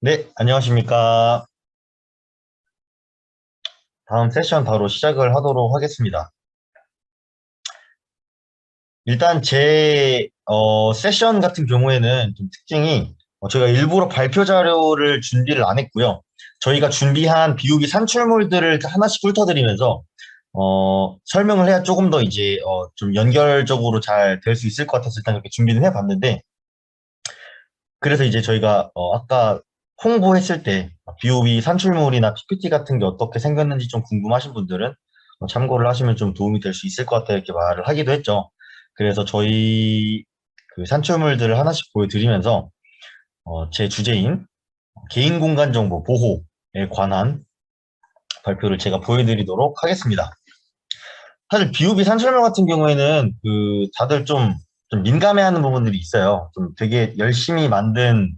네, 안녕하십니까. 다음 세션 바로 시작을 하도록 하겠습니다. 일단 제 세션 같은 경우에는 좀 특징이 저희가 일부러 발표 자료를 준비를 안 했고요. 저희가 준비한 비우기 산출물들을 하나씩 훑어드리면서 설명을 해야 조금 더 이제 좀 연결적으로 잘 될 수 있을 것 같아서 일단 이렇게 준비를 해봤는데, 그래서 이제 저희가 아까 홍보했을 때 BOB 산출물이나 PPT 같은 게 어떻게 생겼는지 좀 궁금하신 분들은 참고를 하시면 좀 도움이 될 수 있을 것 같아요. 이렇게 말을 하기도 했죠. 그래서 저희 그 산출물들을 하나씩 보여드리면서 제 주제인 개인 공간 정보 보호에 관한 발표를 제가 보여드리도록 하겠습니다. 사실 BOB 산출물 같은 경우에는 그 다들 좀 민감해하는 부분들이 있어요. 좀 되게 열심히 만든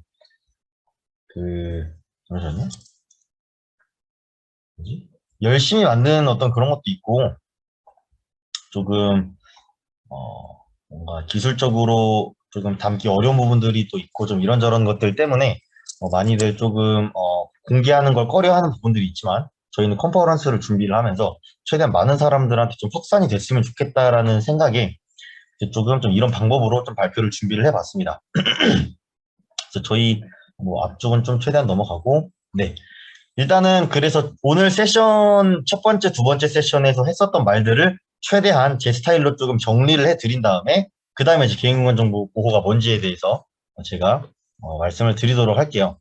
그 잠시만요. 뭐지? 열심히 만드는 어떤 그런 것도 있고, 조금, 뭔가 기술적으로 조금 담기 어려운 부분들이 또 있고, 좀 이런저런 것들 때문에, 많이들 조금, 공개하는 걸 꺼려하는 부분들이 있지만, 저희는 컨퍼런스를 준비를 하면서, 최대한 많은 사람들한테 좀 확산이 됐으면 좋겠다라는 생각에, 이제 조금 좀 이런 방법으로 좀 발표를 준비를 해봤습니다. 그래서 저희, 뭐, 앞쪽은 좀 최대한 넘어가고, 네. 일단은 그래서 오늘 세션 첫 번째, 두 번째 세션에서 했었던 말들을 최대한 제 스타일로 조금 정리를 해드린 다음에 그 다음에 이제 개인공간 정보 보호가 뭔지에 대해서 제가 말씀을 드리도록 할게요.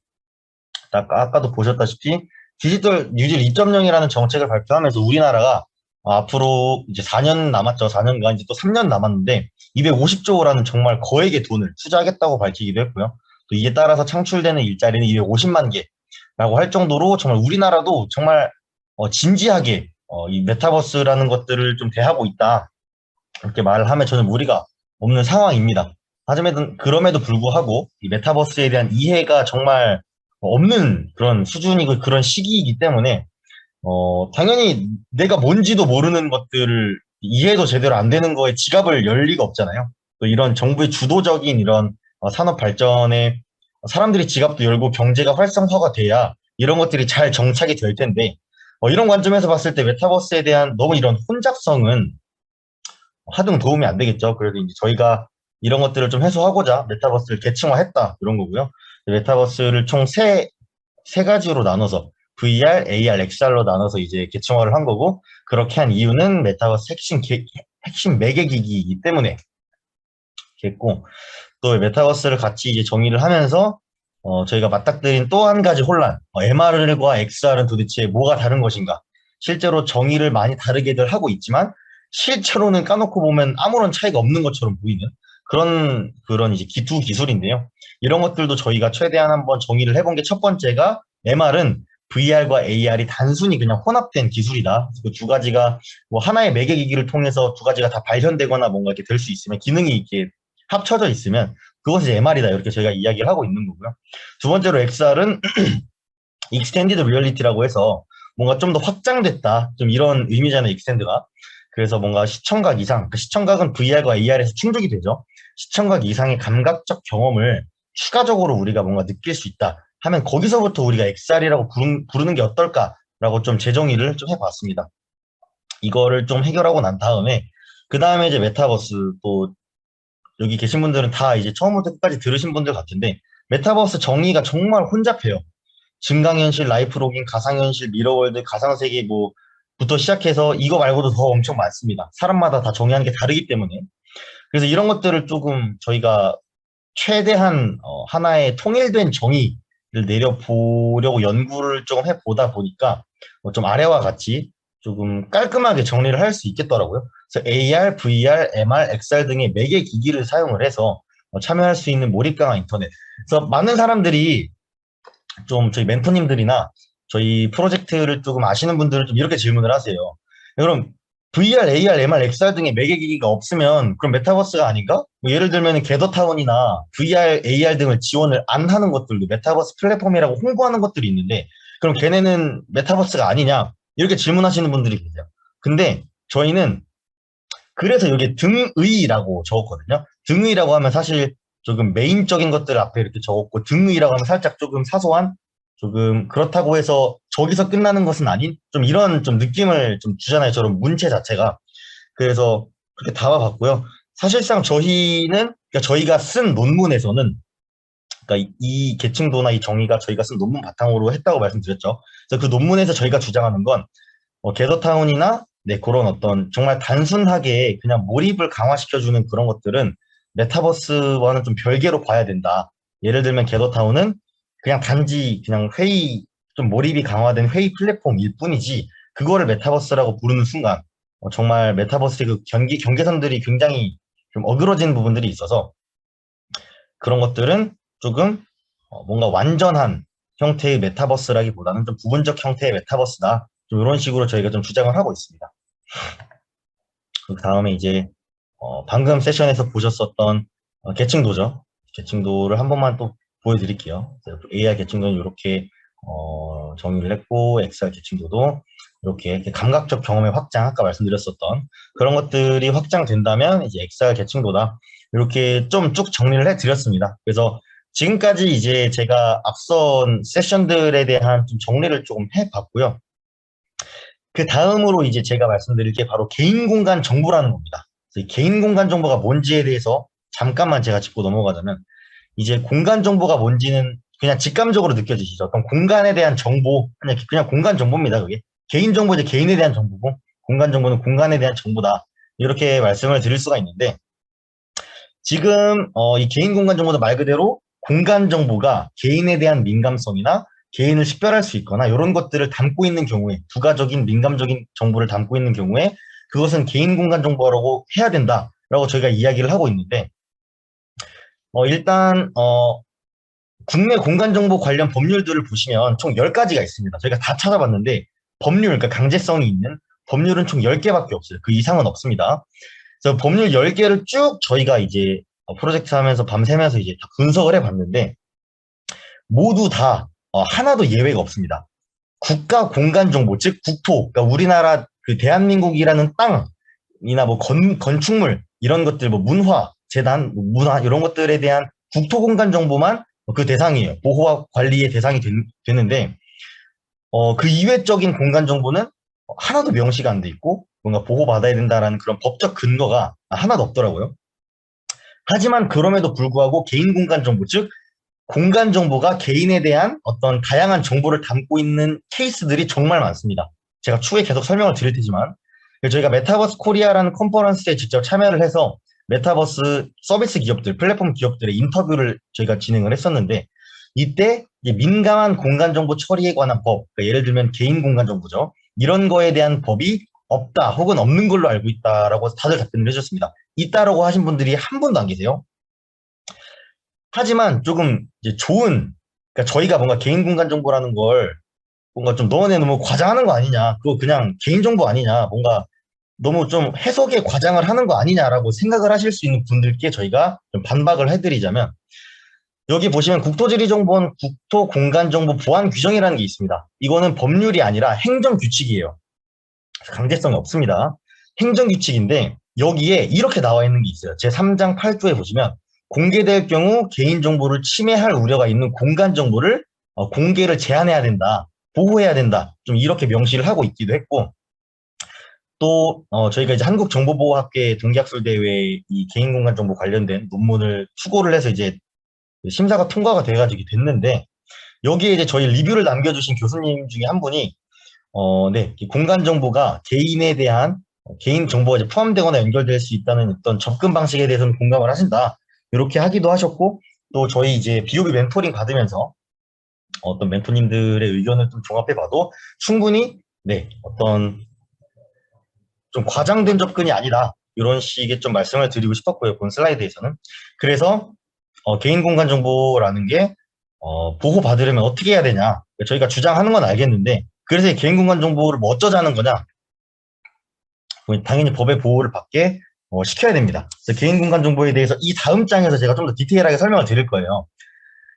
아까도 보셨다시피 디지털 뉴딜 2.0이라는 정책을 발표하면서 우리나라가 앞으로 이제 4년 남았죠. 4년간 이제 또 3년 남았는데 250조라는 정말 거액의 돈을 투자하겠다고 밝히기도 했고요. 또 이에 따라서 창출되는 일자리는 250만 개라고 할 정도로 정말 우리나라도 정말 진지하게 이 메타버스라는 것들을 좀 대하고 있다. 이렇게 말을 하면 저는 무리가 없는 상황입니다. 하지만 그럼에도 불구하고 이 메타버스에 대한 이해가 정말 없는 그런 수준이고 그런 시기이기 때문에 당연히 내가 뭔지도 모르는 것들을 이해도 제대로 안 되는 거에 지갑을 열 리가 없잖아요. 또 이런 정부의 주도적인 이런 산업 발전에 사람들이 지갑도 열고 경제가 활성화가 돼야 이런 것들이 잘 정착이 될 텐데 이런 관점에서 봤을 때 메타버스에 대한 너무 이런 혼잡성은 하등 도움이 안 되겠죠. 그래서 이제 저희가 이런 것들을 좀 해소하고자 메타버스를 계층화했다 이런 거고요. 메타버스를 총 세 가지로 나눠서 VR, AR, XR로 나눠서 이제 계층화를 한 거고 그렇게 한 이유는 메타버스 핵심 매개기기이기 때문에 됐고 또 메타버스를 같이 이제 정의를 하면서 저희가 맞닥뜨린 또 한 가지 혼란 MR과 XR은 도대체 뭐가 다른 것인가 실제로 정의를 많이 다르게들 하고 있지만 실제로는 까놓고 보면 아무런 차이가 없는 것처럼 보이는 그런 이제 기투 기술인데요. 이런 것들도 저희가 최대한 한번 정의를 해본 게 첫 번째가 MR은 VR과 AR이 단순히 그냥 혼합된 기술이다. 그 두 가지가 뭐 하나의 매개기기를 통해서 두 가지가 다 발현되거나 뭔가 이렇게 될 수 있으면 기능이 이렇게 합쳐져 있으면 그것이 MR이다. 이렇게 저희가 이야기를 하고 있는 거고요. 두 번째로 XR은 익스텐디드 리얼리티라고 해서 뭔가 좀 더 확장됐다. 좀 이런 의미잖아요, 익스텐드가. 그래서 뭔가 시청각 이상, 그 시청각은 VR과 AR에서 충족이 되죠. 시청각 이상의 감각적 경험을 추가적으로 우리가 뭔가 느낄 수 있다 하면 거기서부터 우리가 XR이라고 부르는 게 어떨까라고 좀 재정의를 좀 해봤습니다. 이거를 좀 해결하고 난 다음에 그 다음에 이제 메타버스 또 여기 계신 분들은 다 이제 처음부터 끝까지 들으신 분들 같은데 메타버스 정의가 정말 혼잡해요. 증강현실, 라이프로깅, 가상현실, 미러월드, 가상세계 뭐부터 시작해서 이거 말고도 더 엄청 많습니다. 사람마다 다 정의하는 게 다르기 때문에. 그래서 이런 것들을 조금 저희가 최대한 하나의 통일된 정의를 내려보려고 연구를 조금 해보다 보니까 좀 아래와 같이 조금 깔끔하게 정리를 할 수 있겠더라고요. 그래서 AR, VR, MR, XR 등의 매개 기기를 사용을 해서 참여할 수 있는 몰입 강화 인터넷. 그래서 많은 사람들이 좀 저희 멘토님들이나 저희 프로젝트를 조금 아시는 분들은 좀 이렇게 질문을 하세요. 그럼 VR, AR, MR, XR 등의 매개기기가 없으면 그럼 메타버스가 아닌가? 뭐 예를 들면 게더타운이나 VR, AR 등을 지원을 안 하는 것들도 메타버스 플랫폼이라고 홍보하는 것들이 있는데 그럼 걔네는 메타버스가 아니냐? 이렇게 질문하시는 분들이 계세요. 근데 저희는 그래서 여기 등의라고 적었거든요. 등의라고 하면 사실 조금 메인적인 것들 앞에 이렇게 적었고 등의라고 하면 살짝 조금 사소한 조금 그렇다고 해서 저기서 끝나는 것은 아닌 좀 이런 좀 느낌을 좀 주잖아요. 저런 문체 자체가. 그래서 그렇게 담아봤고요. 사실상 그러니까 저희가 쓴 논문에서는 그러니까 이 계층도나 이 정의가 저희가 쓴 논문 바탕으로 했다고 말씀드렸죠. 그래서 그 논문에서 저희가 주장하는 건 게더타운이나 네, 그런 어떤 정말 단순하게 그냥 몰입을 강화시켜주는 그런 것들은 메타버스와는 좀 별개로 봐야 된다. 예를 들면 게더타운은 그냥 단지 그냥 좀 몰입이 강화된 회의 플랫폼일 뿐이지 그거를 메타버스라고 부르는 순간 정말 메타버스의 그 경계선들이 굉장히 좀 어그러진 부분들이 있어서 그런 것들은 조금 뭔가 완전한 형태의 메타버스라기보다는 좀 부분적 형태의 메타버스다. 좀 이런 식으로 저희가 좀 주장을 하고 있습니다. 그 다음에 이제 방금 세션에서 보셨었던 계층도죠. 계층도를 한 번만 또 보여드릴게요. AR 계층도는 이렇게 정의를 했고 XR 계층도도 이렇게 감각적 경험의 확장, 아까 말씀드렸었던 그런 것들이 확장된다면 이제 XR 계층도다. 이렇게 좀 쭉 정리를 해드렸습니다. 그래서 지금까지 이제 제가 앞선 세션들에 대한 좀 정리를 조금 해봤고요. 그 다음으로 이제 제가 말씀드릴 게 바로 개인 공간 정보라는 겁니다. 그래서 이 개인 공간 정보가 뭔지에 대해서 잠깐만 제가 짚고 넘어가자면 이제 공간 정보가 뭔지는 그냥 직감적으로 느껴지시죠. 어떤 공간에 대한 정보, 그냥 공간 정보입니다. 그게 개인 정보 이제 개인에 대한 정보고 공간 정보는 공간에 대한 정보다. 이렇게 말씀을 드릴 수가 있는데 지금 이 개인 공간 정보도 말 그대로 공간 정보가 개인에 대한 민감성이나 개인을 식별할 수 있거나 이런 것들을 담고 있는 경우에 부가적인 민감적인 정보를 담고 있는 경우에 그것은 개인 공간 정보라고 해야 된다라고 저희가 이야기를 하고 있는데 일단 국내 공간 정보 관련 법률들을 보시면 총 10가지가 있습니다. 저희가 다 찾아봤는데 법률, 그러니까 강제성이 있는 법률은 총 10개밖에 없어요. 그 이상은 없습니다. 그래서 법률 10개를 쭉 저희가 이제 프로젝트 하면서 밤새면서 이제 다 분석을 해봤는데 모두 다 하나도 예외가 없습니다. 국가 공간 정보, 즉 국토, 그러니까 우리나라 그 대한민국이라는 땅이나 뭐 건축물 이런 것들, 뭐 문화, 재단, 뭐 문화 이런 것들에 대한 국토 공간 정보만 그 대상이에요. 보호와 관리의 대상이 되는데 그 이외적인 공간 정보는 하나도 명시가 안 돼 있고 뭔가 보호받아야 된다라는 그런 법적 근거가 하나도 없더라고요. 하지만 그럼에도 불구하고 개인 공간 정보, 즉 공간 정보가 개인에 대한 어떤 다양한 정보를 담고 있는 케이스들이 정말 많습니다. 제가 추후에 계속 설명을 드릴 테지만 저희가 메타버스 코리아라는 컨퍼런스에 직접 참여를 해서 메타버스 서비스 기업들, 플랫폼 기업들의 인터뷰를 저희가 진행을 했었는데 이때 민감한 공간 정보 처리에 관한 법, 그러니까 예를 들면 개인 공간 정보죠. 이런 거에 대한 법이 없다 혹은 없는 걸로 알고 있다라고 다들 답변을 해주셨습니다. 있다라고 하신 분들이 한 분도 안 계세요. 하지만 조금 이제 그러니까 저희가 뭔가 개인 공간 정보라는 걸 뭔가 좀 너무 과장하는 거 아니냐, 그거 그냥 개인 정보 아니냐, 뭔가 너무 좀 해석에 과장을 하는 거 아니냐라고 생각을 하실 수 있는 분들께 저희가 좀 반박을 해드리자면 여기 보시면 국토지리정보원 국토공간정보 보안 규정이라는 게 있습니다. 이거는 법률이 아니라 행정규칙이에요. 강제성이 없습니다. 행정규칙인데 여기에 이렇게 나와 있는 게 있어요. 제3장 8조에 보시면 공개될 경우 개인정보를 침해할 우려가 있는 공간정보를 공개를 제한해야 된다. 보호해야 된다. 좀 이렇게 명시를 하고 있기도 했고 또 저희가 이제 한국정보보호학회 동계학술대회 이 개인공간정보 관련된 논문을 수고를 해서 이제 심사가 통과가 돼가지고 됐는데 여기에 이제 저희 리뷰를 남겨주신 교수님 중에 한 분이 네, 이 공간 정보가 개인에 대한 개인 정보가 이제 포함되거나 연결될 수 있다는 어떤 접근 방식에 대해서는 공감을 하신다. 이렇게 하기도 하셨고 또 저희 이제 BOB 멘토링 받으면서 어떤 멘토님들의 의견을 좀 종합해봐도 충분히 네, 어떤 좀 과장된 접근이 아니다. 이런 식의 좀 말씀을 드리고 싶었고요. 본 슬라이드에서는. 그래서 개인 공간 정보라는 게 보호받으려면 어떻게 해야 되냐. 저희가 주장하는 건 알겠는데 그래서 개인 공간 정보를 뭐 어쩌자는 거냐. 당연히 법의 보호를 받게 시켜야 됩니다. 그래서 개인 공간 정보에 대해서 이 다음 장에서 제가 좀 더 디테일하게 설명을 드릴 거예요.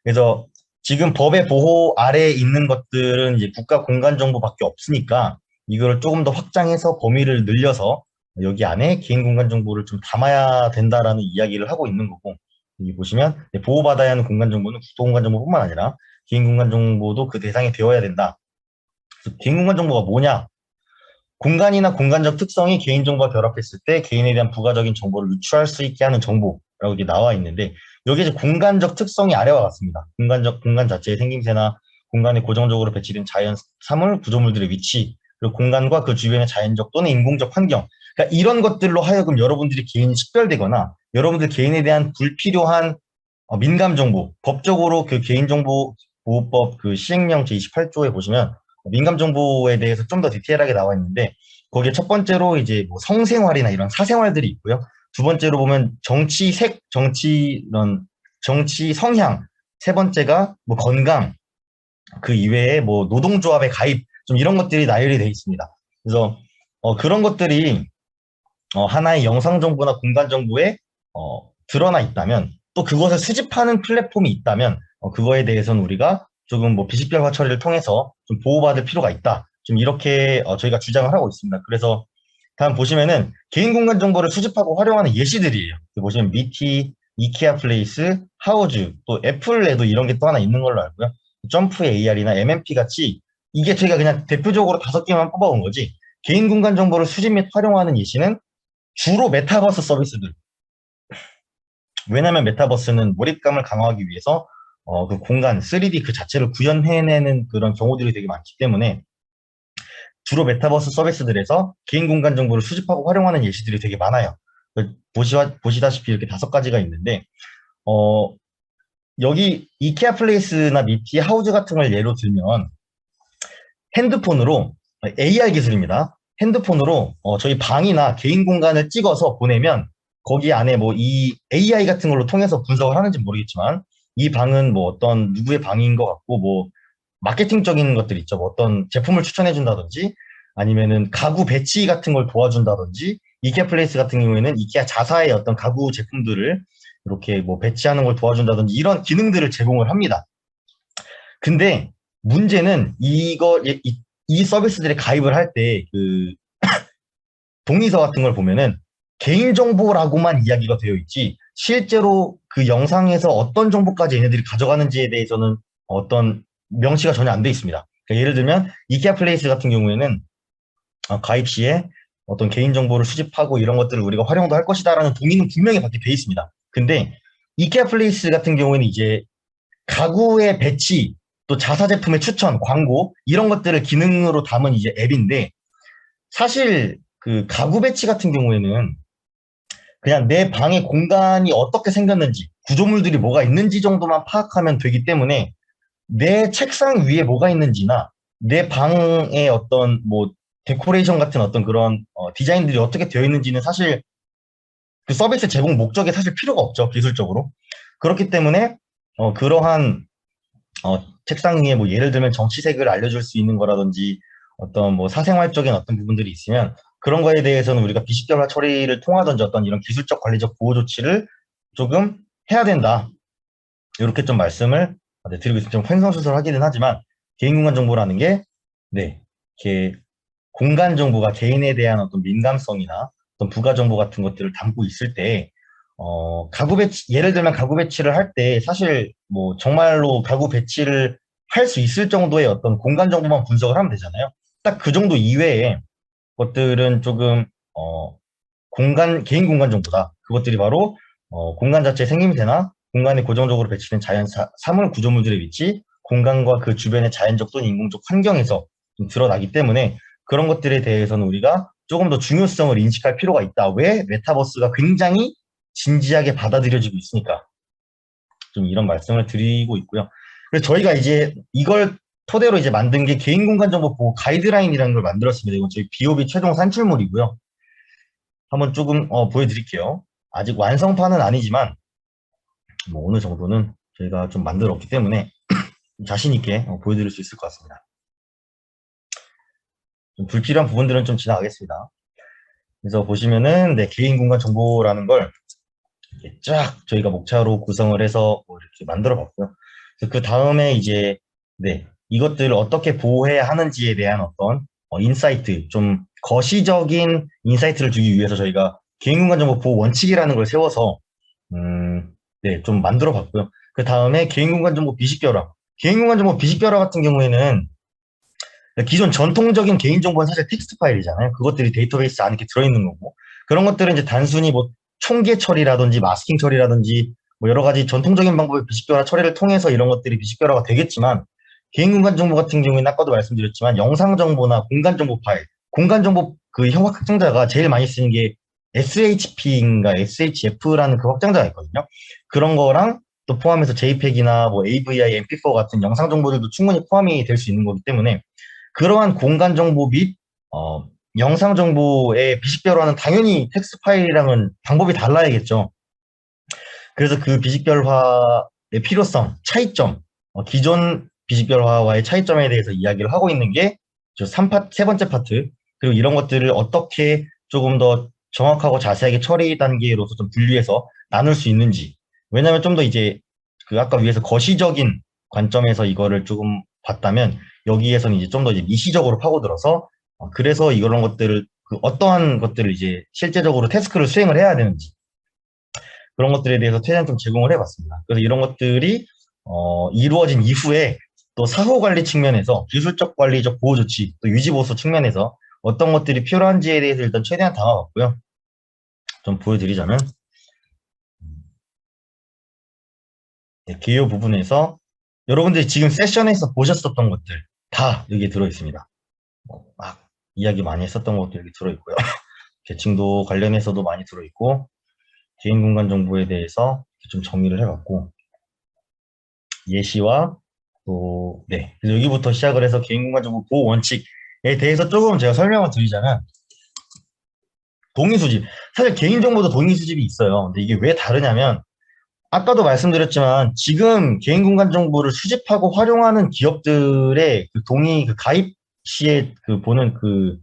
그래서 지금 법의 보호 아래에 있는 것들은 이제 국가 공간 정보밖에 없으니까 이거를 조금 더 확장해서 범위를 늘려서 여기 안에 개인 공간 정보를 좀 담아야 된다라는 이야기를 하고 있는 거고 여기 보시면 보호받아야 하는 공간 정보는 국토 공간 정보뿐만 아니라 개인 공간 정보도 그 대상이 되어야 된다. 그래서 개인 공간 정보가 뭐냐? 공간이나 공간적 특성이 개인정보와 결합했을 때 개인에 대한 부가적인 정보를 유추할 수 있게 하는 정보라고 이게 나와 있는데, 여기 이제 공간적 특성이 아래와 같습니다. 공간 자체의 생김새나 공간에 고정적으로 배치된 자연 사물, 구조물들의 위치, 그리고 공간과 그 주변의 자연적 또는 인공적 환경. 그러니까 이런 것들로 하여금 여러분들이 개인이 식별되거나 여러분들 개인에 대한 불필요한 민감 정보, 법적으로 그 개인정보보호법 그 시행령 제28조에 보시면 민감 정보에 대해서 좀 더 디테일하게 나와 있는데, 거기에 첫 번째로 이제 뭐 성생활이나 이런 사생활들이 있고요. 두 번째로 보면 정치 성향, 세 번째가 뭐 건강, 그 이외에 뭐 노동조합의 가입, 좀 이런 것들이 나열이 되어 있습니다. 그래서 그런 것들이 하나의 영상 정보나 공간 정보에 드러나 있다면, 또 그것을 수집하는 플랫폼이 있다면, 그거에 대해서는 우리가 조금 뭐 비식별화 처리를 통해서 좀 보호받을 필요가 있다. 좀 이렇게 저희가 주장을 하고 있습니다. 그래서 다음 보시면은 개인 공간 정보를 수집하고 활용하는 예시들이에요. 보시면 미티, 이케아 플레이스, 하우즈, 또 애플에도 이런 게 또 하나 있는 걸로 알고요. 점프 AR이나 MMP 같이, 이게 저희가 그냥 대표적으로 5개만 뽑아온 거지, 개인 공간 정보를 수집 및 활용하는 예시는 주로 메타버스 서비스들. 왜냐하면 메타버스는 몰입감을 강화하기 위해서 그 공간, 3D 그 자체를 구현해내는 그런 경우들이 되게 많기 때문에 주로 메타버스 서비스들에서 개인 공간 정보를 수집하고 활용하는 예시들이 되게 많아요. 보시다시피 이렇게 5가지가 있는데, 어, 여기 이케아 플레이스나 미티 하우즈 같은 걸 예로 들면 핸드폰으로, AR 기술입니다. 핸드폰으로 저희 방이나 개인 공간을 찍어서 보내면 거기 안에 뭐 이 AI 같은 걸로 통해서 분석을 하는지 모르겠지만, 이 방은 뭐 어떤 누구의 방인 것 같고, 뭐 마케팅적인 것들 있죠. 뭐 어떤 제품을 추천해 준다든지, 아니면은 가구 배치 같은 걸 도와준다든지, 이케아 플레이스 같은 경우에는 이케아 자사의 어떤 가구 제품들을 이렇게 뭐 배치하는 걸 도와준다든지 이런 기능들을 제공을 합니다. 근데 문제는 이 서비스들에 가입을 할 때 그 동의서 같은 걸 보면은 개인정보라고만 이야기가 되어 있지, 실제로 그 영상에서 어떤 정보까지 얘네들이 가져가는지에 대해서는 어떤 명시가 전혀 안 돼 있습니다. 그러니까 예를 들면 이케아 플레이스 같은 경우에는 가입 시에 어떤 개인정보를 수집하고 이런 것들을 우리가 활용도 할 것이다라는 동의는 분명히 받게 돼 있습니다. 근데 이케아 플레이스 같은 경우에는 이제 가구의 배치, 또 자사 제품의 추천, 광고 이런 것들을 기능으로 담은 이제 앱인데, 사실 그 가구 배치 같은 경우에는 그냥 내 방의 공간이 어떻게 생겼는지, 구조물들이 뭐가 있는지 정도만 파악하면 되기 때문에 내 책상 위에 뭐가 있는지나 내 방의 어떤 뭐 데코레이션 같은 어떤 그런 디자인들이 어떻게 되어 있는지는 사실 그 서비스 제공 목적에 사실 필요가 없죠, 기술적으로. 그렇기 때문에 그러한 책상 위에 뭐 예를 들면 정치색을 알려줄 수 있는 거라든지 어떤 뭐 사생활적인 어떤 부분들이 있으면 그런 거에 대해서는 우리가 비식별화 처리를 통하든지 어떤 이런 기술적 관리적 보호 조치를 조금 해야 된다. 이렇게 좀 말씀을 드리고 있습니다. 좀 횡설수설하기는 하지만 개인 공간 정보라는 게, 네, 이렇게 공간 정보가 개인에 대한 어떤 민감성이나 어떤 부가 정보 같은 것들을 담고 있을 때, 가구 배치, 예를 들면 가구 배치를 할 때 사실 뭐 정말로 가구 배치를 할 수 있을 정도의 어떤 공간 정보만 분석을 하면 되잖아요. 딱 그 정도 이외에 것들은 조금, 개인 공간 정보다. 그것들이 바로, 공간 자체의 생김새나 공간에 고정적으로 배치된 사물 구조물들의 위치, 공간과 그 주변의 자연적 또는 인공적 환경에서 좀 드러나기 때문에 그런 것들에 대해서는 우리가 조금 더 중요성을 인식할 필요가 있다. 왜? 메타버스가 굉장히 진지하게 받아들여지고 있으니까. 좀 이런 말씀을 드리고 있고요. 그래서 저희가 이제 이걸 토대로 이제 만든 게 개인 공간 정보 보호 가이드라인이라는 걸 만들었습니다. 이건 저희 BOB 최종 산출물이고요. 한번 조금 보여드릴게요. 아직 완성판은 아니지만 뭐 어느 정도는 저희가 좀 만들었기 때문에 자신 있게 보여드릴 수 있을 것 같습니다. 좀 불필요한 부분들은 좀 지나가겠습니다. 그래서 보시면은 네, 개인 공간 정보라는 걸 이렇게 쫙 저희가 목차로 구성을 해서 뭐 이렇게 만들어 봤고요. 그 다음에 이제 네, 이것들을 어떻게 보호해야 하는지에 대한 어떤 인사이트, 좀 거시적인 인사이트를 주기 위해서 저희가 개인공간 정보 보호 원칙이라는 걸 세워서 네, 좀 만들어 봤고요. 그 다음에 개인공간 정보 비식별화. 개인공간 정보 비식별화 같은 경우에는 기존 전통적인 개인정보는 사실 텍스트 파일이잖아요. 그것들이 데이터베이스 안에 이렇게 들어있는 거고. 그런 것들은 이제 단순히 뭐 총계 처리라든지 마스킹 처리라든지 뭐 여러 가지 전통적인 방법의 비식별화 처리를 통해서 이런 것들이 비식별화가 되겠지만 개인공간 정보 같은 경우에는 아까도 말씀드렸지만 영상 정보나 공간 정보 파일, 공간 정보 그 형학 확장자가 제일 많이 쓰는 게 SHP인가 SHF라는 그 확장자가 있거든요. 그런 거랑 또 포함해서 JPEG이나 뭐 AVI, MP4 같은 영상 정보들도 충분히 포함이 될 수 있는 거기 때문에 그러한 공간 정보 및 영상 정보의 비식별화는 당연히 텍스트 파일이랑은 방법이 달라야겠죠. 그래서 그 비식별화의 필요성, 차이점, 기존 비식별화와의 차이점에 대해서 이야기를 하고 있는 게 세 번째 파트, 그리고 이런 것들을 어떻게 조금 더 정확하고 자세하게 처리 단계로서 좀 분류해서 나눌 수 있는지. 왜냐하면 좀 더 이제 그 아까 위에서 거시적인 관점에서 이거를 조금 봤다면 여기에서는 이제 좀 더 이제 미시적으로 파고들어서 그래서 이런 것들을 그 어떠한 것들을 이제 실제적으로 태스크를 수행을 해야 되는지 그런 것들에 대해서 최대한 좀 제공을 해봤습니다. 그래서 이런 것들이 이루어진 이후에 또 사후 관리 측면에서 기술적 관리적 보호 조치 또 유지 보수 측면에서 어떤 것들이 필요한지에 대해서 일단 최대한 담아봤고요. 좀 보여드리자면 네, 기요 부분에서 여러분들이 지금 세션에서 보셨었던 것들 다 여기에 들어있습니다. 막 이야기 많이 했었던 것도 여기 들어있고요. 계층도 관련해서도 많이 들어있고 개인 공간 정보에 대해서 좀 정리를 해봤고 예시와 또 네, 그래서 여기부터 시작을 해서 개인 공간 정보 보호 원칙에 대해서 조금 제가 설명을 드리자면 동의 수집 사실 개인 정보도 동의 수집이 있어요. 근데 이게 왜 다르냐면 아까도 말씀드렸지만 지금 개인 공간 정보를 수집하고 활용하는 기업들의 그 동의 그 가입 시에 그 보는 그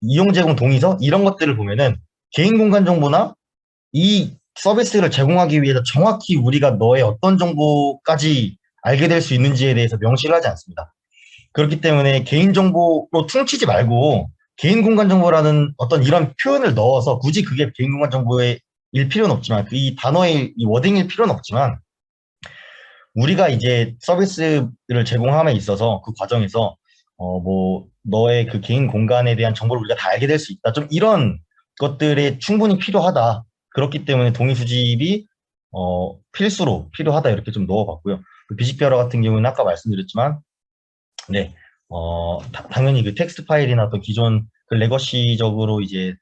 이용 제공 동의서 이런 것들을 보면은 개인 공간 정보나 이 서비스를 제공하기 위해서 정확히 우리가 너의 어떤 정보까지 알게 될 수 있는지에 대해서 명시를 하지 않습니다. 그렇기 때문에 개인정보로 퉁치지 말고 개인 공간 정보라는 어떤 이런 표현을 넣어서 굳이 그게 개인 공간 정보의 일 필요는 없지만 그 이 단어의 이 워딩일 필요는 없지만 우리가 이제 서비스를 제공함에 있어서 그 과정에서 뭐 너의 그 개인 공간에 대한 정보를 우리가 다 알게 될 수 있다. 좀 이런 것들이 충분히 필요하다. 그렇기 때문에 동의 수집이 필수로 필요하다 이렇게 좀 넣어봤고요. 그 비식별화 같은 경우는 아까 말씀드렸지만 네, 당연히 그 텍스트 파일이나 또 기존 그 레거시적으로 이제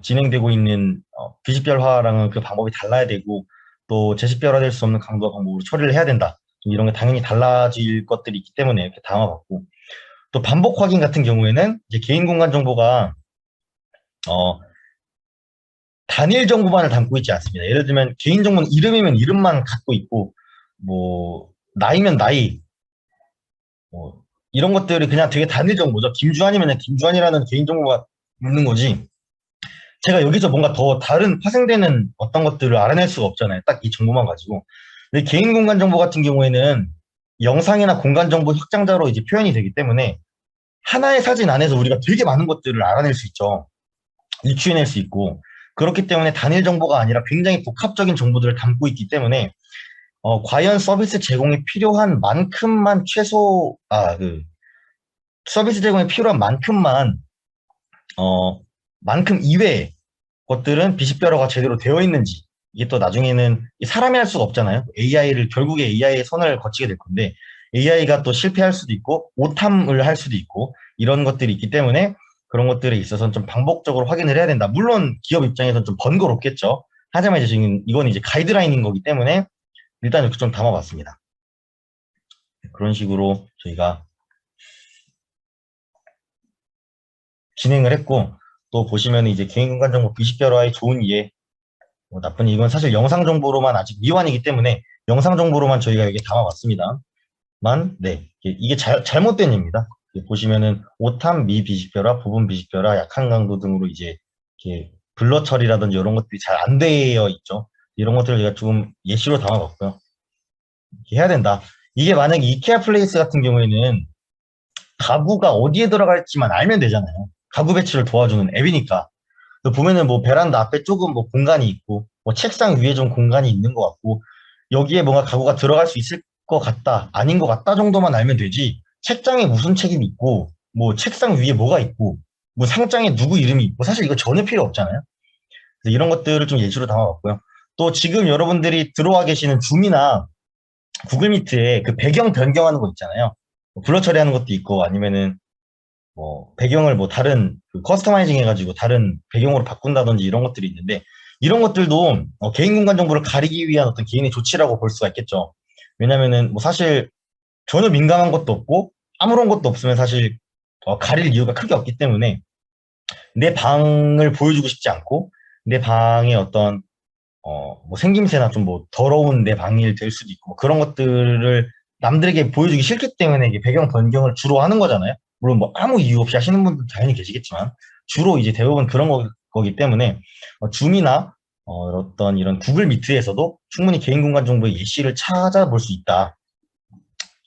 진행되고 있는 비식별화랑은 그 방법이 달라야 되고 또 재식별화될 수 없는 강도와 방법으로 처리를 해야 된다. 좀 이런 게 당연히 달라질 것들이 있기 때문에 이렇게 담아봤고 또 반복 확인 같은 경우에는 이제 개인 공간 정보가 어, 단일 정보만을 담고 있지 않습니다. 예를 들면 개인 정보는 이름이면 이름만 갖고 있고 뭐 나이면 나이 뭐 이런 것들이 그냥 되게 단일 정보죠. 김주환이면 그냥 김주환이라는 개인 정보가 있는 거지. 제가 여기서 뭔가 더 다른 파생되는 어떤 것들을 알아낼 수가 없잖아요. 딱 이 정보만 가지고. 근데 개인 공간 정보 같은 경우에는 영상이나 공간 정보 확장자로 이제 표현이 되기 때문에 하나의 사진 안에서 우리가 되게 많은 것들을 알아낼 수 있죠. 유추해낼 수 있고. 그렇기 때문에 단일 정보가 아니라 굉장히 복합적인 정보들을 담고 있기 때문에 과연 서비스 제공에 필요한 만큼만 서비스 제공에 필요한 만큼만 만큼 이외의 것들은 비식별화가 제대로 되어 있는지 이게 또 나중에는 사람이 할 수가 없잖아요. 결국에 AI의 손을 거치게 될 건데 AI가 또 실패할 수도 있고 오탐을 할 수도 있고 이런 것들이 있기 때문에 그런 것들에 있어서는 좀 반복적으로 확인을 해야 된다. 물론 기업 입장에서는 좀 번거롭겠죠. 하지만 이제 지금 이건 이제 가이드라인인 거기 때문에 일단 이렇게 좀 담아봤습니다. 그런 식으로 저희가 진행을 했고 또 보시면 이제 개인공간 정보 비식별화의 좋은 이해 뭐 나쁜 이건 사실 영상 정보로만 아직 미완이기 때문에 영상 정보로만 저희가 여기 담아봤습니다. 네 이게 잘못된 예입니다. 보시면은 오탐, 미비식별화, 부분 비식별화, 약한 강도 등으로 이제 이렇게 블러 처리라든지 이런 것들이 잘 안 되어 있죠. 이런 것들을 제가 조금 예시로 담아봤고요. 이렇게 해야 된다. 이게 만약에 이케아 플레이스 같은 경우에는 가구가 어디에 들어갈지만 알면 되잖아요. 가구 배치를 도와주는 앱이니까. 보면은 뭐 베란다 앞에 조금 뭐 공간이 있고 뭐 책상 위에 좀 공간이 있는 것 같고 여기에 뭔가 가구가 들어갈 수 있을 것 같다, 아닌 것 같다 정도만 알면 되지, 책장에 무슨 책이 있고, 뭐 책상 위에 뭐가 있고, 뭐 상장에 누구 이름이 있고, 사실 이거 전혀 필요 없잖아요. 그래서 이런 것들을 좀 예시로 담아봤고요. 또 지금 여러분들이 들어와 계시는 줌이나 구글 미트에 그 배경 변경하는 거 있잖아요. 뭐 블러 처리하는 것도 있고, 아니면은 뭐 배경을 뭐 다른 그 커스터마이징 해가지고 다른 배경으로 바꾼다든지 이런 것들이 있는데, 이런 것들도 개인 공간 정보를 가리기 위한 어떤 개인의 조치라고 볼 수가 있겠죠. 왜냐면은 뭐 사실 전혀 민감한 것도 없고 아무런 것도 없으면 사실 가릴 이유가 크게 없기 때문에, 내 방을 보여주고 싶지 않고 내 방에 어떤 뭐 생김새나 좀 뭐 더러운 내 방이 될 수도 있고, 뭐 그런 것들을 남들에게 보여주기 싫기 때문에 이게 배경 변경을 주로 하는 거잖아요. 물론 뭐 아무 이유 없이 하시는 분들 당연히 계시겠지만, 주로 이제 대부분 그런 거기 때문에 줌이나 어떤 이런 구글 미트에서도 충분히 개인 공간 정보의 예시를 찾아볼 수 있다,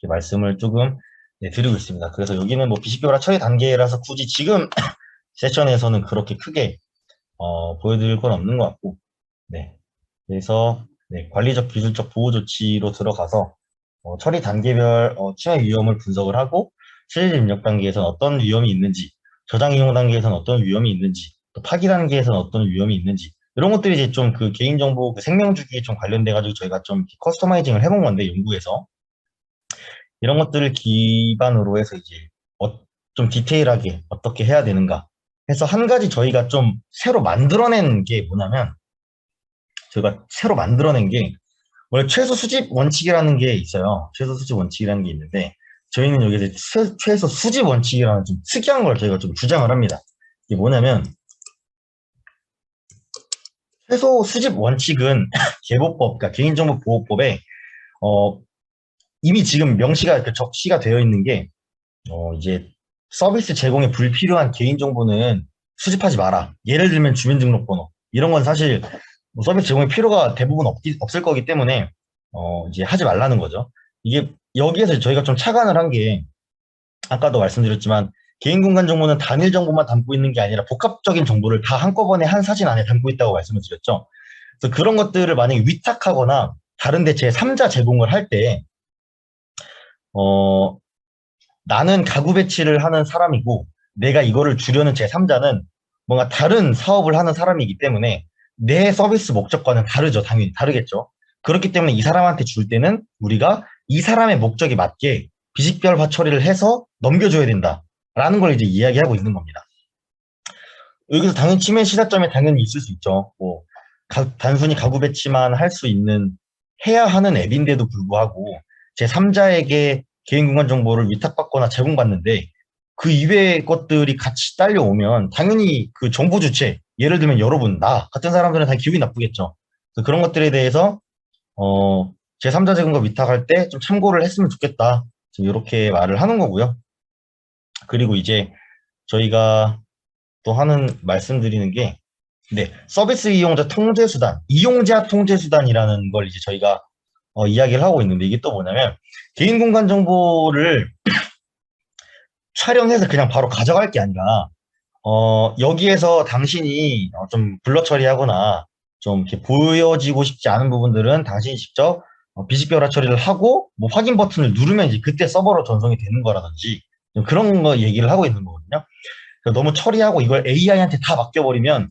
이렇게 말씀을 조금 드리고 있습니다. 그래서 여기는 뭐 비식별화 처리 단계라서 굳이 지금 세션에서는 그렇게 크게 보여드릴 건 없는 것 같고, 네. 그래서 관리적 기술적 보호 조치로 들어가서 처리 단계별 침해 위험을 분석을 하고, 실질 입력 단계에서는 어떤 위험이 있는지, 저장 이용 단계에서는 어떤 위험이 있는지, 또 파기 단계에서는 어떤 위험이 있는지, 이런 것들이 이제 좀 그 개인정보 그 생명주기에 좀 관련돼 가지고 저희가 좀 커스터마이징을 해본 건데, 연구에서 이런 것들을 기반으로 해서 이제 좀 디테일하게 어떻게 해야 되는가 해서, 한 가지 저희가 좀 새로 만들어낸 게 뭐냐면, 저희가 새로 만들어낸 게 원래 최소 수집 원칙이라는 게 있어요. 최소 수집 원칙이라는 게 있는데, 저희는 여기서 최소 수집 원칙이라는 좀 특이한 걸 저희가 좀 주장을 합니다. 이게 뭐냐면, 최소 수집 원칙은 개보법, 그러니까 개인정보보호법에 어, 이미 지금 명시가 적시가 되어 있는 게, 이제 서비스 제공에 불필요한 개인정보는 수집하지 마라. 예를 들면 주민등록번호 이런 건 사실 뭐 서비스 제공의 필요가 대부분 없을 거기 때문에 이제 하지 말라는 거죠. 이게 여기에서 저희가 좀 착안을 한 게, 아까도 말씀드렸지만 개인 공간 정보는 단일 정보만 담고 있는 게 아니라 복합적인 정보를 다 한꺼번에 한 사진 안에 담고 있다고 말씀을 드렸죠. 그래서 그런 것들을 만약에 위탁하거나 다른데 제3자 제공을 할 때, 어, 나는 가구 배치를 하는 사람이고 내가 이거를 주려는 제3자는 뭔가 다른 사업을 하는 사람이기 때문에 내 서비스 목적과는 다르죠. 당연히 다르겠죠. 그렇기 때문에 이 사람한테 줄 때는 우리가 이 사람의 목적에 맞게 비식별화 처리를 해서 넘겨줘야 된다라는 걸 이제 이야기하고 있는 겁니다. 여기서 당연히 침해 시사점에 당연히 있을 수 있죠. 뭐 단순히 가구 배치만 할 수 있는, 해야 하는 앱인데도 불구하고 제3자에게 개인공간 정보를 위탁받거나 제공받는데 그 이외의 것들이 같이 딸려오면 당연히 그 정보 주체, 예를 들면 여러분, 나 같은 사람들은 다 기분이 나쁘겠죠. 그래서 그런 것들에 대해서 어, 제3자 제공과 위탁할 때 좀 참고를 했으면 좋겠다, 지금 이렇게 말을 하는 거고요. 그리고 이제 저희가 또 하는 말씀드리는 게, 서비스 이용자 통제 수단, 이용자 통제 수단이라는 걸 이제 저희가 이야기를 하고 있는데, 이게 또 뭐냐면 개인 공간 정보를 촬영해서 그냥 바로 가져갈 게 아니라, 여기에서 당신이 좀 블러 처리하거나 좀 이렇게 보여지고 싶지 않은 부분들은 당신이 직접 비식별화 처리를 하고 뭐 확인 버튼을 누르면 이제 그때 서버로 전송이 되는 거라든지, 좀 그런 거 얘기를 하고 있는 거거든요. 그래서 너무 처리하고 이걸 AI한테 다 맡겨버리면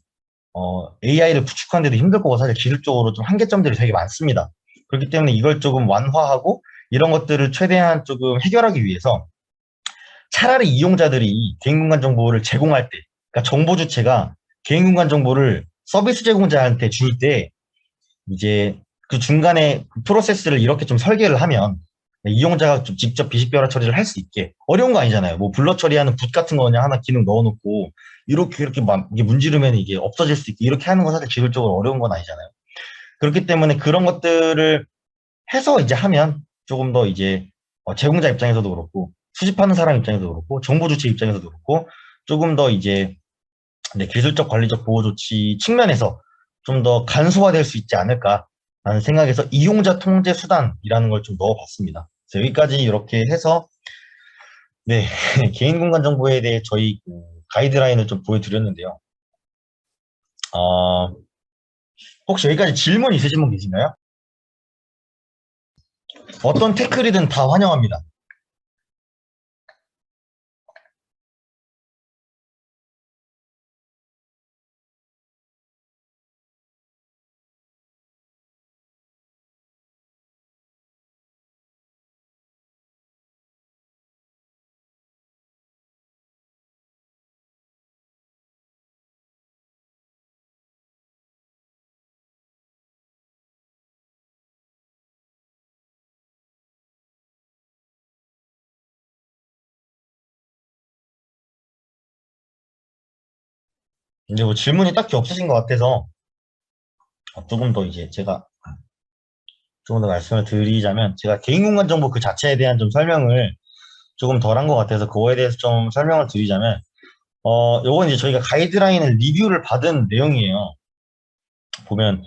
AI를 구축하는데도 힘들 거고, 사실 기술적으로 좀 한계점들이 되게 많습니다. 그렇기 때문에 이걸 조금 완화하고 이런 것들을 최대한 조금 해결하기 위해서, 차라리 이용자들이 개인공간 정보를 제공할 때, 그러니까 정보 주체가 개인공간 정보를 서비스 제공자한테 줄 때, 이제 그 중간에 그 프로세스를 이렇게 좀 설계를 하면 이용자가 좀 직접 비식별화 처리를 할 수 있게, 어려운 거 아니잖아요. 뭐 블러 처리하는 붓 같은 거 그냥 하나 기능 넣어놓고 이렇게 막 이게 문지르면 이게 없어질 수 있게, 이렇게 하는 거 사실 기술적으로 어려운 건 아니잖아요. 그렇기 때문에 그런 것들을 해서 이제 하면 조금 더 이제 제공자 입장에서도 그렇고 수집하는 사람 입장에서도 그렇고 정보 주체 입장에서도 그렇고 조금 더 이제 기술적 관리적 보호 조치 측면에서 좀 더 간소화될 수 있지 않을까라는 생각에서 이용자 통제 수단이라는 걸 좀 넣어봤습니다. 그래서 여기까지 이렇게 해서 네 개인 공간 정보에 대해 저희 그 가이드라인을 좀 보여드렸는데요. 혹시 여기까지 질문 있으신 분 계신가요? 어떤 태클이든 다 환영합니다. 이제 뭐 질문이 딱히 없으신 것 같아서 조금 더 이제 제가 조금 더 말씀을 드리자면 제가 개인공간 정보 그 자체에 대한 좀 설명을 조금 덜 한 것 같아서 그거에 대해서 좀 설명을 드리자면 요건 이제 저희가 가이드라인을 리뷰를 받은 내용이에요. 보면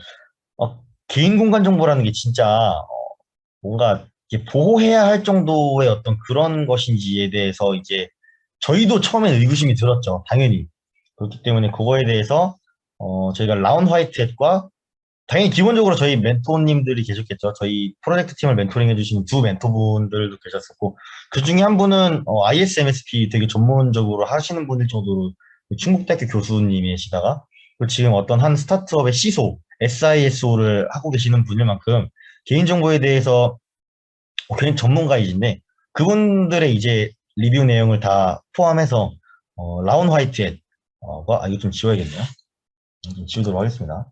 개인공간 정보라는 게 진짜 뭔가 이렇게 보호해야 할 정도의 어떤 그런 것인지에 대해서 이제 저희도 처음에 의구심이 들었죠. 당연히. 그렇기 때문에 그거에 대해서 저희가 라운 화이트햇과 당연히 기본적으로 저희 멘토님들이 계셨겠죠. 저희 프로젝트 팀을 멘토링 해주시는 두 멘토분들도 계셨었고 그 중에 한 분은 ISMSP 되게 전문적으로 하시는 분일 정도로 충북대학교 교수님이시다가 지금 어떤 한 스타트업의 CISO, SISO를 하고 계시는 분일 만큼 개인정보에 대해서 개인 전문가이신데 그분들의 이제 리뷰 내용을 다 포함해서 라운 화이트햇 이거 좀 지워야겠네요. 좀 지우도록 하겠습니다.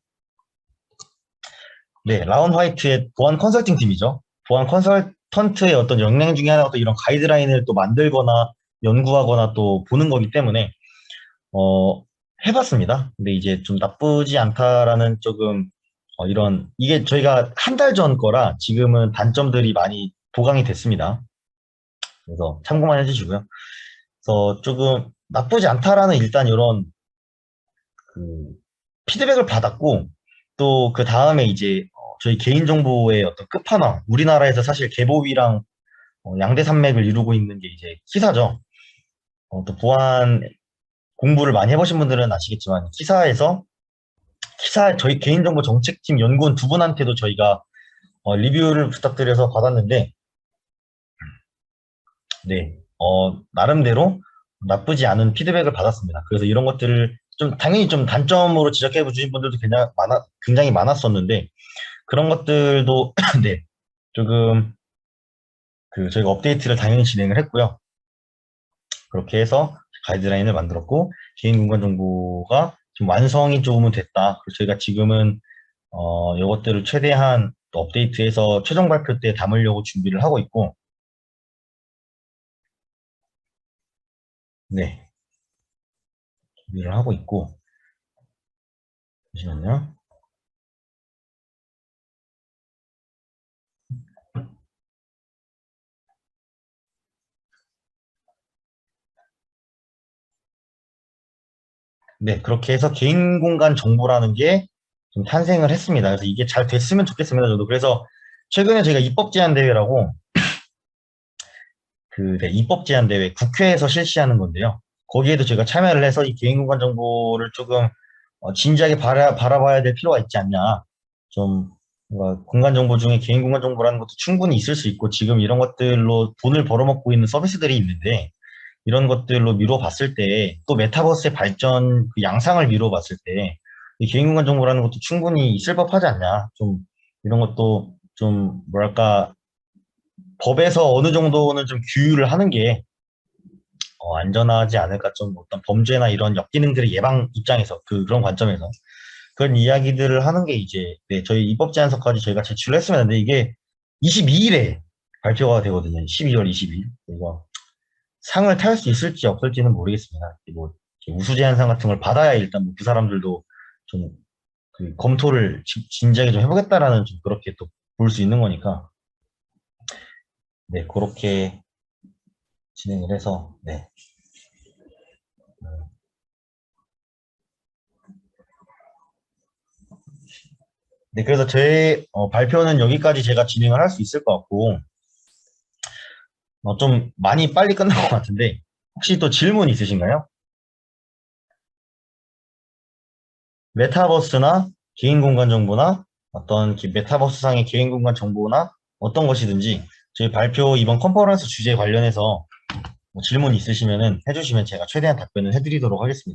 네, 라운 화이트의 보안 컨설팅 팀이죠. 보안 컨설턴트의 어떤 역량 중에 하나가 또 이런 가이드라인을 또 만들거나 연구하거나 또 보는 거기 때문에 어, 해봤습니다. 근데 이제 좀 나쁘지 않다라는 조금 이런 이게 저희가 한 달 전 거라 지금은 단점들이 많이 보강이 됐습니다. 그래서 참고만 해주시고요. 그래서 조금 나쁘지 않다라는 일단 이런 그 피드백을 받았고 또 그 다음에 이제 저희 개인정보의 어떤 끝판왕 우리나라에서 사실 개보위랑 양대 산맥을 이루고 있는 게 이제 키사죠. 또 보안 공부를 많이 해보신 분들은 아시겠지만 키사 저희 개인정보 정책팀 연구원 두 분한테도 저희가 리뷰를 부탁드려서 받았는데 네 나름대로 나쁘지 않은 피드백을 받았습니다. 그래서 이런 것들을 좀 당연히 좀 단점으로 지적해 주신 분들도 굉장히 많았었는데 그런 것들도 네 조금 저희가 업데이트를 당연히 진행을 했고요. 그렇게 해서 가이드라인을 만들었고 개인 공간 정보가 좀 완성이 조금은 됐다. 그래서 저희가 지금은 이것들을 최대한 또 업데이트해서 최종 발표 때 담으려고 준비를 하고 있고 네 준비를 하고 있고 잠시만요. 네 그렇게 해서 개인 공간 정보라는 게 좀 탄생을 했습니다. 그래서 이게 잘 됐으면 좋겠습니다. 저도 그래서 최근에 저희가 입법 제안 대회라고 네, 입법 제안 대회 국회에서 실시하는 건데요. 거기에도 제가 참여를 해서 이 개인공간 정보를 조금 진지하게 바라봐야 될 필요가 있지 않냐. 좀 뭔가 공간 정보 중에 개인 공간 정보라는 것도 충분히 있을 수 있고 지금 이런 것들로 돈을 벌어먹고 있는 서비스들이 있는데 이런 것들로 미뤄봤을 때 또 메타버스의 발전 그 양상을 미뤄봤을 때 이 개인 공간 정보라는 것도 충분히 있을 법하지 않냐. 좀 이런 것도 좀 뭐랄까 법에서 어느 정도는 좀 규율을 하는 게 안전하지 않을까 좀 어떤 범죄나 이런 역기능들의 예방 입장에서 그런 관점에서 그런 이야기들을 하는 게 이제 네, 저희 입법 제안서까지 저희가 제출을 했습니다. 근데 이게 22일에 발표가 되거든요. 12월 20일. 이거 상을 탈 수 있을지 없을지는 모르겠습니다. 뭐 우수 제안상 같은 걸 받아야 일단 뭐그 사람들도 좀 그 검토를 진지하게 좀 해보겠다라는 좀 그렇게 또 볼 수 있는 거니까 네 그렇게 진행을 해서 네. 네, 그래서 제 발표는 여기까지 제가 진행을 할 수 있을 것 같고, 좀 많이 빨리 끝난 것 같은데, 혹시 또 질문 있으신가요? 메타버스나 개인 공간 정보나 어떤 메타버스상의 개인 공간 정보나 어떤 것이든지 저희 발표 이번 컨퍼런스 주제 관련해서 뭐 질문 있으시면은 해주시면 제가 최대한 답변을 해드리도록 하겠습니다.